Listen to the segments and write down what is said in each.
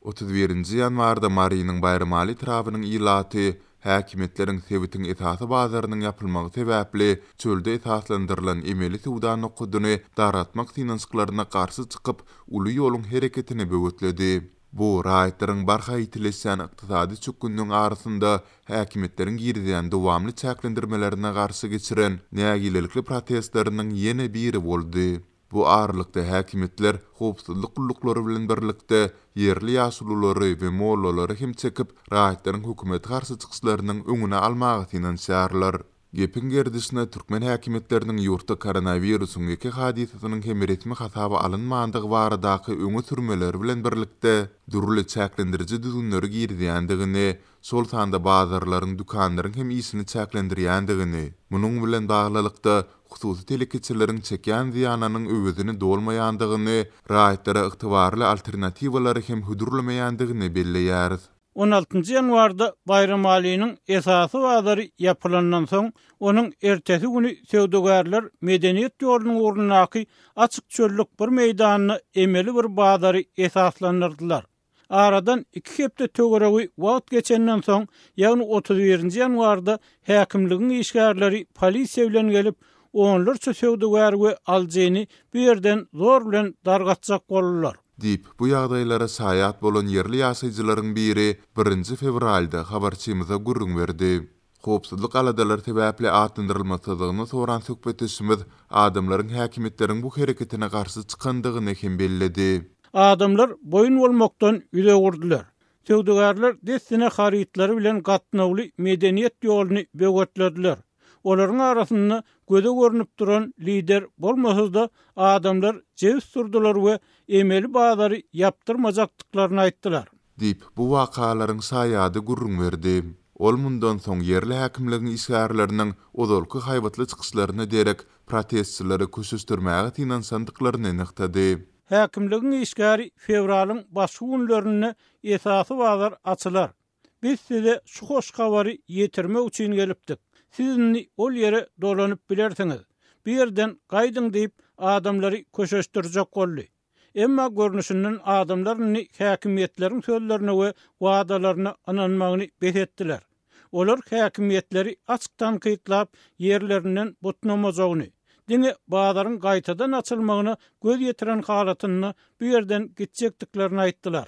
31-nji ýanwarda Marynyň bayramaly ýetirabynyň ilaty häkimetleriň sebitiň esasy bazarynyň ýapylmagy sebäpli çölde esaslandyrylan emeli suwdan okudyny daratmak finansyklaryna garşy çykyp uly ýoluň hereketini böwütledi. Bu raýatlaryň barha ýitileşen ykdysady çökündüň arasynda häkimetleriň girdiýän dowamly çäklendirmelerine garşy geçiren nägilelikli protestlarynyň ýene biri boldy. Bu ağırlıkta häkimetler howpsuzlyk gullukları bilen birlikde yerli ýaşululary we mollolary hem çekip raýatlaryň hökümet garşy çykyşlarynyň öňüne almagy finansiýarlar. Gepin gerdisine Türkmen häkimetleriniň ýurtda koronawirusyň iki hadisasynyň hem resmi hasaba alynmandygy baradaky öňe sürmeleri bilen birlikde durly çäklendiriji düzünleri girdiýändigini, sol sanda bazarlaryň, dukanlaryň hem isini çäklendirýändigini, munyň bilen baglylykda hususy telekeçileriň çekýän ziýanynyň öwüzini dolmaýandygyny, raýatlara ygtybarly alternatiwalary hem hudurlamaýandygyny belleýär. 16-njy ýanwarda Bayram Aliýanyň esasy bazary ýapylandan soň, onuň ertesi güni söwdegärler medeniýet ýolunyň ornunaky açyk çöllük bir meýdanyny emeli bir bazary esaslandyrdylar. Aradan 2 hepde töweregi wagt geçenden soň, ýagny 31-nji ýanwarda häkimligiň işgärleri polisiýa bilen gelip, onlarça söwdegär we aljeýny bir ýerden zor bilen dargatjak boldular. Dip bu ýagdaýlara saýat bolan yerli ýaşaýjylaryň biri 1 fevralda habarçymyza gurrun berdi. Howpsuzlyk aladalar sebäpli atlandyrylmasydygyny soran söhbetişimiz adamlaryň häkimetleriň bu hereketine garşy çykandygyny hem belledi. Adamlar boyun bolmakdan ýüze gurdular. Söwdegärler destine harytlary bilen gatnawly medeniýet ýoluny böwütlediler. Olaryň arasynda göze görünüp duran lider bolmasada adamlar jebs surdular we emeli bazary ýapdyrmajakdyklaryny aýtdylar. Dip bu wakalaryň saýady gurrun berdi. Ol mundan soň yerli häkimligiň işgärleriniň odolky haýbatly çykyşlaryny derek protestçilary köşüşdirmäge tinansandyklaryny nyktady. Häkimligiň işgäri fevralyň başky günlerinde esasy bazar açylar. Biz size şu hoş habary ýetirmek üçin gelipdik. Sizni ol yere dolanyp bilersiňiz. Bir ýerden gaýdyň diýip adamlary köşeşdirjek boldy. Emma görnüşinden adamlaryny häkimetleriň sözlerine we wadalaryna ananmagyny behetdiler. Olar häkimetleri açykdan kytlap ýerlerinden butnamajagyny, diňe bazaryň gaýtadan açylmagyna göz ýetiren halatyny bir ýerden gitjekdiklerini aýtdylar.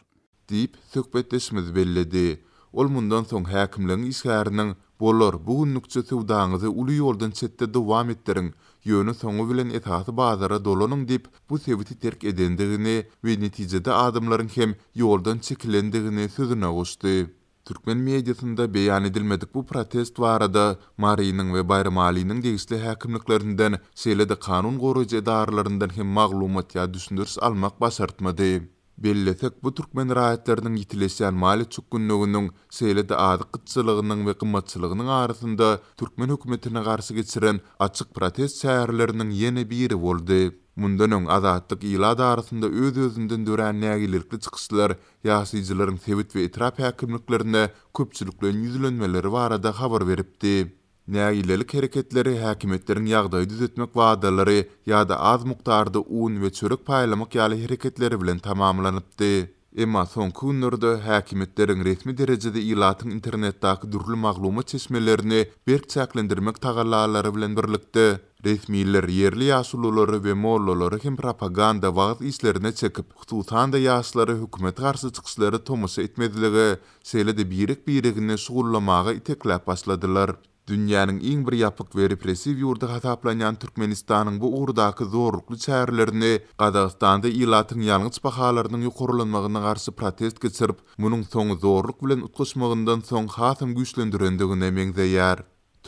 Diýip söhbetleşmez belledi. Ol mundan soň häkimligiň işgäriniň bolar bugünnükçe suwdaňyzy uly ýoldan çetde dowam etdiriň, ýöne soňu bilen esasy bazara dolanyň diýip bu sebiti terk edendigini we netijede adamlaryň hem ýoldan çekilendigini sözüne goşdy. Türkmen mediasynda beýan edilmedik bu protest barada Marynyň we Bayram Aliýanyň degisli häkimliklerinden şeýle-de kanun goraýjy edaralarynyň hem maglumat ýa düşündürs almak başartmady. Bellesek bu Türkmen raýatlarynyň ýitileşýän mali çökünlüginiň şeýle-de ady gytçylygynyň we gymmatçylygynyň arasynda Türkmen hökümetine garşy geçiren açyk protest şäherleriniň ýene biri boldy. Mundan öň azatlyk ýylady arasynda öz-özünden dören nägilelikli çykyşlar ýaşaýjylaryň sebit we etrap häkimliklerine köpçüliklen ýüzlenmeleri barada habar beripdi. Nägilelik hereketleri häkimetleriň ýagdaý düzetmek wadalary ýa-da az mukdarda un we çörek paýlamak ýaly hereketleri bilen tamamlanypdy. Emma soňky günlerde häkimetleriň resmi derejede ýylatyň internetdäki durly maglumat çeşmelerini berk çäklendirmek tagallalary bilen birlikde resmiler yerli ýaşululary we mollolary hem propaganda wagt işlerine çekip hususan da ýaşlary hökümet garşy çykyşlary tomasha etmediligi, şeýle-de birek-biregini şugulllamaga iteklap başladylar. Dünýäniň iň bir ýapyk we repressiw ýurda hataplanýan Türkmenistanyň bu ugrdaky zorlukly çärlerini Gazagstanda ýylatyň ýalňyç bahalarynyň ýokurlanmagyna garşy protest geçirip, munyň soňy zorluk bilen utgaşmagyndan soň hasam güýçlendirendigine meňzeýär.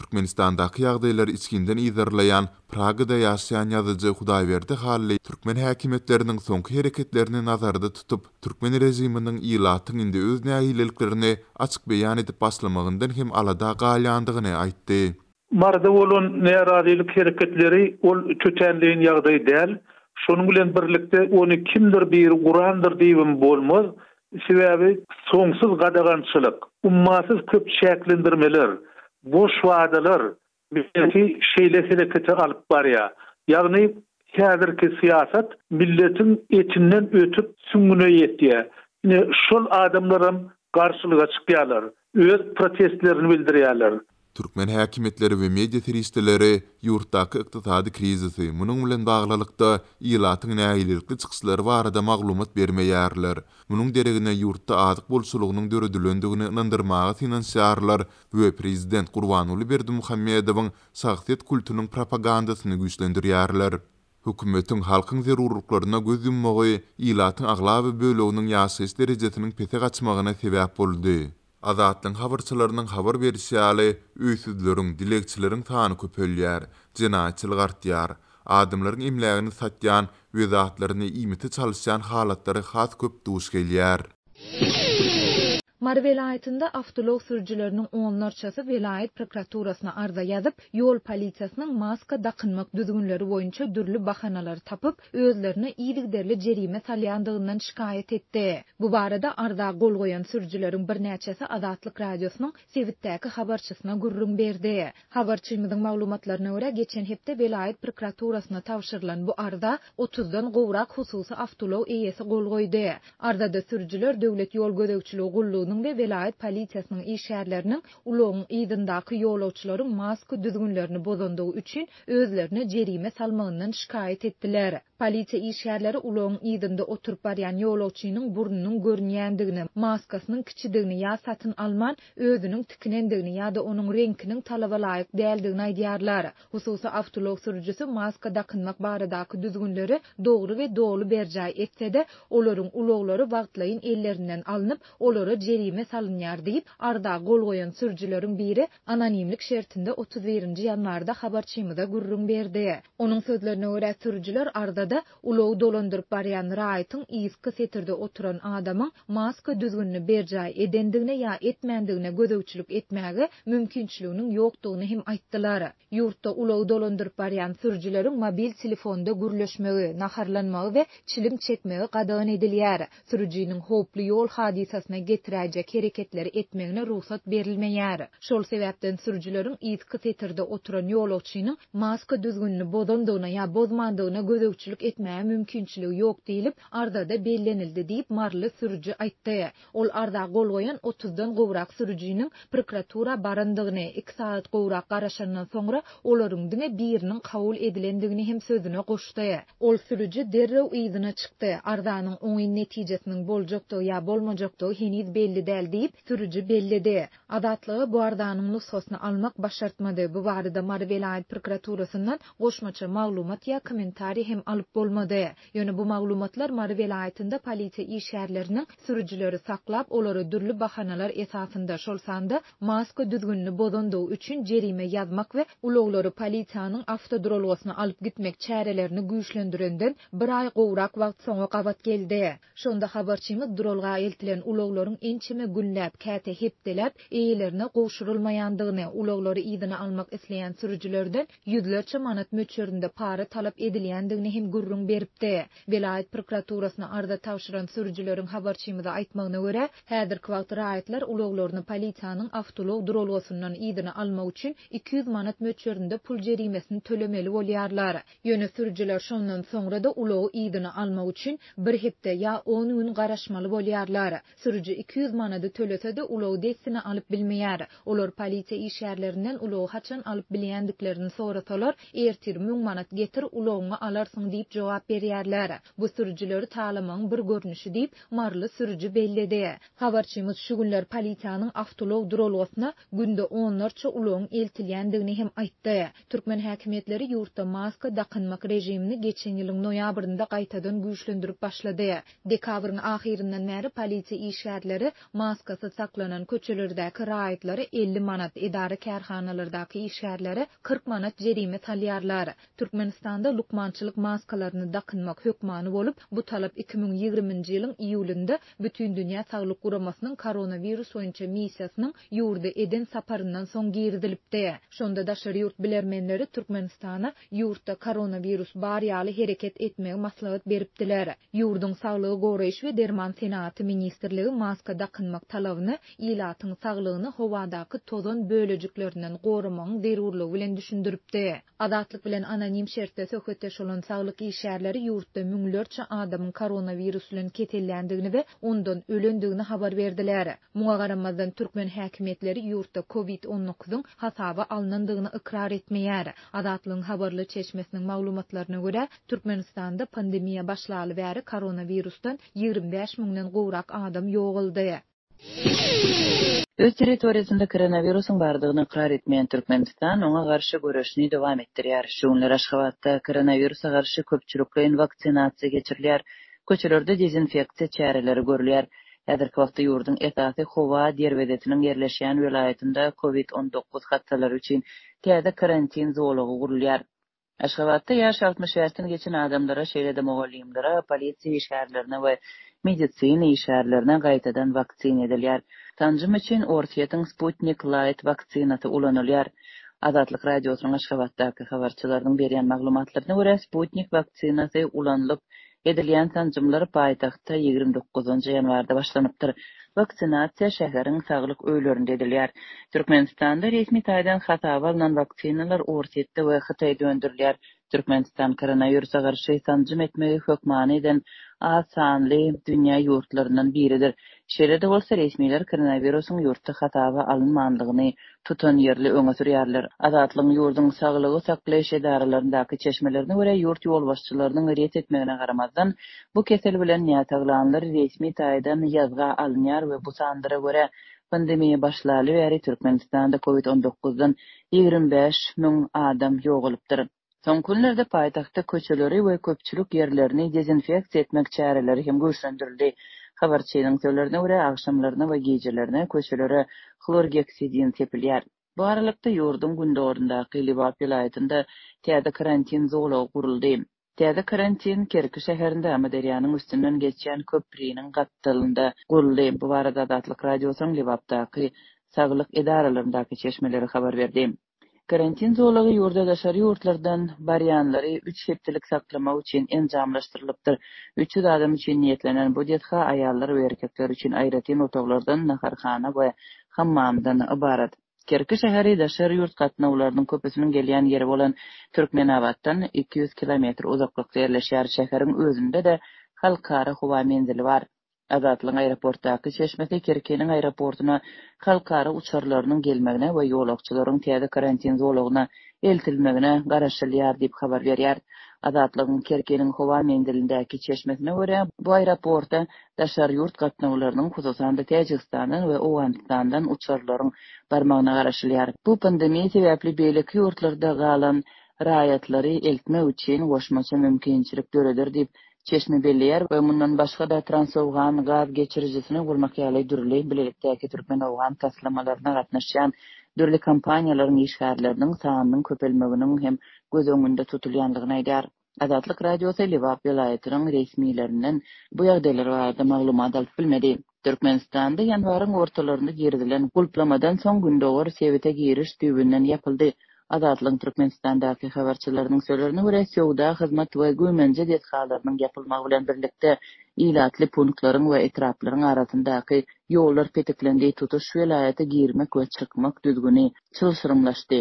Türkmenistandaky ýagdaýlar içkinden izarlayan Pragada ýaşaýan ýazyjy Hudaýberdi Hally Türkmen häkimetleriniň soňky hereketlerini nazarda tutup, Türkmen rejiminiň ýylatyň indi öz nägileliklerini açyk beýan edip başlamagyndan hem alada galýandygyny aýtdy. Marda bolan närazilik hereketleri ol çötenliğin ýagdaýy däl. Şonuň bilen birlikde onu kimdir bir gurandyr diýibim bolmaz. Sebäbi soňsuz gadagançylyk, ummasyz köp şäklendirmeler, boş wadalar milleti şeýle-selekete alyp barýar. Ýagny häzirki siýasat milletin etinden ötüp süňüne ýetýär. şol adamlarym garşylyga çykýarlar, öz protestlerini bildirýärler. Türkmen häkimetleri we media teristleri ýurtdaky ykdysady krizisi, munyň bilen baglylykda ýylatyň näýilikli çykyşlary barada maglumat bermeýärler. Munyň deregine ýurtda adyk bolşulugynyň döredilendигini inandyrmagy finansiýarlar we prezident Gurbanuly Berdimuhammedowyň sagtyt kulturynyň propagandasyny güýçlendirýärler. Hökümetiň halkyň zerurlyklaryna göz yummagy ýylatyň aglaby böleginiň ýaşaýyş derejesiniň pete gaçmagyna sebäp boldy. Azatlyň habarçylarynyň habar berýäli öýsüzleriň, dilekçileriň sany köpelýär, jenaýatçylyk artýar, adamlaryň emlägini satýan we zatlaryny iýmiti çalyşan halatlary has köp duş gelýär. Mary vilayetinde avtolog sürücülerinin onlarçası vilayet prokuraturasına arza yazıp, yol polisiýasynyň maska dakynmak düzgünleri boýunça dürli bahanalary tapıp, özlerine iýligderli jerime salýandygyndan şikayet etdi. Bu barada arza gol goýan sürücülerin bir näçesi Azatlyk radiosynyň Sewitdäki habarçysyna gurrun berdi. Habarçymyzyň maglumatlaryna görä, geçen hepde vilayet prokuraturasyna tawşyrylan bu arza 30-dan gowrak hususy avtolog eýesi gol goýdy. Arzada sürücüler döwlet ýol gödekçiligi gullugynyň we vilayet polisiýasynyň işgärleriniň ulagyň ýydyndaky ýolawçylaryň maska düzgünlerini bozandygy üçin özlerine jerime salmagyndan şikayet etdiler. Polisiýa işgärleri ulagyň ýydynda oturup barýan ýolawçynyň burnunyň görünýändigini, maskasynyň kiçidigini ýa satyn alman, özüniň tikinendigini ýa-da onuň reňkiniň talaba laýyk däldigini aýdýarlar. Hususy avtolog sürüjüsi maska dakynmak baradaky düzgünleri dogry we dolu berjay etse-de, olaryň ulaglary wagtlaýyn ellerinden alınıp, olara jerime salınýar diýip arda gol goýan sürüjüleriň biri anonimlik şertinde 31-nji ýanwarda habarçymyza gurrun berdi. Onuň sözlerine görä sürüjüler ardada ulagy dolandyryp barýan raýatyň iýski setirde oturan adamyň maska düzgünni berjay edendigine ýa etmändigine gödekçilik etmäge mümkinçiliginiň ýokdugyny hem aýtdylar. Ýurtda ulagy dolandyryp barýan sürüjüleriň mobil telefonda gürleşmegi, naharlanmagy we çilim çekmegi gadagan edilýär. Sürüjüniň hoply ýol hadisasyna getiräjek hereketleri etmegine ruhsat berilmeýär. Şol sebäpden sürüjüleriň iýski setirde oturan ýolawçynyň maska düzgünni bozandygyna ýa bozmandygyna gödekçilik etmäge mümkinçiligi ýok diýilip ardada bellenildi diýip marly sürüjü aýtdy. Ol arda gol goýan 30-dan gowrak sürüjüniň prokuratura barandygyny 2 saat gowrak garaşandan soňra olaryň diňe biriniň kabul edilendigini hem sözüne goşdy. Ol sürüjü derrew ýygyna çykdy. Ardanyň oňy netijesiniň boljakdygy ýa bolmajakdygy heniz belli däl diýip sürüjü belledi. Azatlygy bu ardanyň nusxasyny almak başartmady. Bu barada Mary vilayet prokuraturasyndan goşmaça maglumat ýa kommentari hem alyp bolmady. Ýöne bu maglumatlar Mary vilayetinde polisiýa işgärleriniň sürüjüleri saklap, olary dürli bahanalar esasynda şol sanda maska düzgünni bozandygy üçin jerime ýazmak we ulaglary polisiýanyň avtodrolgasyna alyp gitmek çärelerini güýçlendirenden bir ay gowrak wagt soňra gabat geldi. Şonda habarçymyz drolga eltilen ulaglaryň ençeme günläp käte hepdelep eýelerine gowşurulmaýandygyny, ulaglary ýydyna almak isleýän sürüjülerden ýüzlerçe manat möçberinde para talap edilýändigini hem gurrun beripdi. Vilayet prokuraturasyna arda tawşyran sürüjüleriň habarçymyza aýtmagyna görä, häzirki wagt raýatlar ulaglaryny polisiýanyň avtolog drolgasyndan ýydyna almak üçin 200 manat möçberinde pul jerimesini tölemeli bolýarlar. Ýöne sürüjüler şondan soňra da ulagy ýydyna almak üçin bir hepde ýa 10 gün garaşmaly bolýarlar. Sürüjü 200 manady tölese-de ulagy destine alyp bilmeýär. Olar polisiýa işgärlerinden ulagy haçan alyp bilýändiklerini sorasalar, ertir 1000 manat getir ulagyňy alarsyň diýip jogap berýärler. Bu sürüjüleri talamyň bir görnüşi diýip marly sürüjü belledi. Habarçymyz şu günler polisiýanyň avtolog drolgasyna günde onlarça ulagyň eltilýändigini hem aýtdy. Türkmen häkimetleri ýurtda maska dakynmak rejimini geçen ýylyň noýabrynda gaýtadan güýçlendirip başlady. Dekabryň ahirinden bäri polisiýa işgärleri maskasy saklanan köçelerdäki raýatlary 50 manat, idara kärhanalardaky işgärleri 40 manat jerime salýarlar. Türkmenistanda lukmançylyk maskalaryny dakynmak hökmany bolup, bu talap 2020-nji ýylyň iýulynda bütün dünýä saglyk guramasynyň koronavirus boýunça missiýasynyň ýurda eden saparyndan soň girdilipdi. Şonda daşary ýurt bilermenleri Türkmenistana ýurtda koronavirus bar ýaly hereket etmegi maslahat beripdiler. Ýurdun saglygy goraýyş we derman senaty ministrligi maska dakynmak talabyny ilatyň saglygyny howadaky tozan bölejikleriniň gorumagyň zerurlygy bilen düşündiripdi. Adatlyk bilen anonim şertde söhbetdeş bolan saglyk işgärleri ýurtda müňlerçe adamyň koronavirus bilen ketellendigini we ondan ölendigini habar berdiler. Muňa garamazdan türkmen häkimetleri ýurtda COVID-19 hasaba alınandygyny ikrar etmeýär. Adatlyň habarly çeşmesiniň maglumatlaryna görä, Türkmenistanda pandemiýa başlaly bäri koronavirusdan 25 miňden gowrak adam ýoguldy. Öz territoriýasynda koronavirusyň bardygyny ikrar etmeýän Türkmenistan oňa garşy görüşini dowam etdirýär. Şunlar Aşgabatda koronavirusa garşy köpçülikleň vaksinasiýa geçirilýär. Köçelerde dezinfeksiýa çäreleri görülýär. Häzirki wagtda ýurdun esasy howa derwedetiniň yerleşýän welaýatynda COVID-19 hastalary üçin täze karantin zolagy gurulýar. Aşgabatda ýaş 60 ýaşdan geçen adamlara, şeýle-de mogallimlere, polisiýa işgärlerine we medisina işgärlerine gaýtadan vaksin edilýär. Tanjym üçin Ortiýatyň Sputnik Light vaksinasy ulanylýar. Azatlyk radiosynyň Aşgabatdaky habarçylarynyň berýän maglumatlaryna görä Sputnik vaksinasy ulanlyp edilýän tanjymlar paýtagtda 29 ýanwarda başlanypdyr. Vaksinasiýa şäheriň saglyk öýlerinde edilýär. Türkmenistanda resmi taýdan hasaba alynan vaksinalar Ortiýatda we Hytaýda öndürilýär. Türkmenistan koronavirusa garşy tanjym etmegi hökmany eden az sanly dünýä ýurtlaryndan biridir. Şeýle-de bolsa resmiler koronavirusyň ýurtda hasaba alynmandygyny tutan ýerli öňe sürýärler. Azatlyň ýurdun saglygy saklaýyş edaralaryndäki çeşmelerine görä ýurt ýolbaşçylarynyň riýet etmegine garamazdan bu kesel bilen ýataglanlar resmi taýdan ýazga alynýar we bu sandyra görä pandemiýa başlaly bäri Türkmenistanda COVID-19-dan 25 miň adam ýogulypdyr. Son günlerde paýtagtda köçeleri we köpçülik ýerlerini dezinfeksiýa etmek çäreleri hem güýçlendirildi. Habarçynyň sözlerine görä akşamlaryna we gecelerine köçelere klorgeksidin sepilýär. Bu aralykda ýurdun gündorundaky Libap vilaýatynda täze karantin zolagy guruldy. Täze karantin Kerki şäherinde Amaderyanyň üstünden geçýän köprüniň gatdalynda guruldy. Bu barada Adatlyk radiosynyň Libapdaky saglyk edaralaryndaky çeşmeleri habar berdi. Karantin zolagy ýurda daşary ýurtlardan barýanlary 3 hepdelik saklamak üçin enjamlaşdyrylypdyr. 300 adam üçin niýetlenen bu diýetha aýallar we erkekler üçin aýratyn otaglardan, naharhana we hammamdan ibarat. Kerki şäheri daşary ýurt gatnawlarynyň köpüsiniň gelýän ýeri bolan Türkmenabaddan 200 kilometr uzaklykda ýerleşýär şäheriň özünde de halkara howa menzili bar. Azatlyň aeroportdaky çeşmesi Kerkiniň aeroportuna halkara uçarlarynyň gelmegine we ýolakçylaryň täze karantin zolagyna eltilmegine garaşylýar diýip habar berýär. Azatlyň Kerkiniň howa menzilindäki çeşmesine görä bu aeroportda daşary ýurt gatnawlarynyň hususan da Täjikistanyň we Owganistandan uçarlaryň barmagyna garaşylýar. Bu pandemiýa sebäpli beýleki ýurtlarda galan raýatlary eltmek üçin goşmaça mümkinçilik göredir diýip çeşme belliýär we mundan başga da transowgan gaz geçiricisini gurmak ýaly dürli bilelikdäki türkmen owgan taslamalaryna gatnaşýan dürli kompaniýalaryň işgärleriniň sanynyň köpelmeginiň hem göz öňünde tutulýandygyny aýdar. Adatlyk radiosy Libap vilayatynyň resmiýetlerinden bu ýagdaýlar barada maglumat alyp bilmedi. Türkmenistanda ýanwaryň ortalarynda girdilen gulplamadan soň gündogor sebete giriş düýbünden ýapyldy. Adatlyň Türkmenistandaky habarçylarynyň sözlerine görä, sowda, hyzmat we güýmenje detgallarynyň ýapylmagy bilen birlikde ilatly punktlaryň we etraplaryň arasyndaky ýollar peteklendi tutuş welaýaty girmek we çykmak düzgüni çylşyrymlaşdy.